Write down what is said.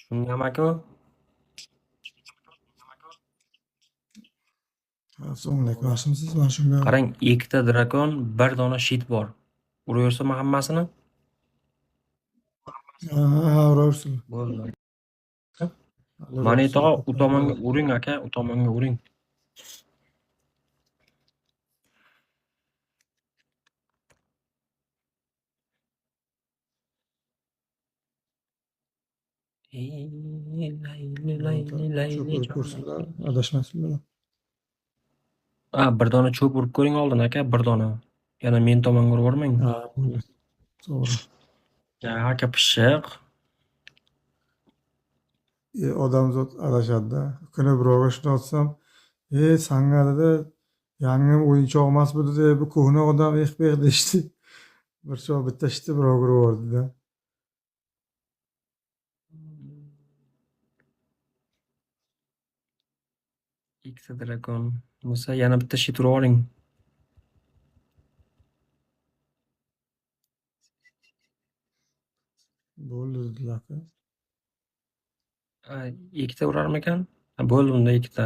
Shuniyam aka. Assalomu alaykum. Yaxshimisiz? Mana shunga Qarang, ikkita drakon, bir dona shit bor. Uraversam hammasini? uraversin. Bo'ldi. Moneta u tomonga uring aka, u tomonga uring. Cho'pirib ko'rsinlar, adashmasinlar. Bir dona cho'p urib ko'ring oldin aka, bir dona. Yana men tomonga urvormang. Bo'ldi. To'g'ri. Aka pishiq. Odamzod adashadi-da. Kuni birovga shuni aytsam, sanga yangi o'yinchoq emas bu dedi, bu ko'hna odam ex-bex deyishdi. Bir choy bitta ishni birovga urvordi-da. Ikkita drakon. Bo'lsa yana bitta shit urvoring. Bo'ldi dedilar aka. Ikkita urarmikan? Bo'ldi unda ikkita.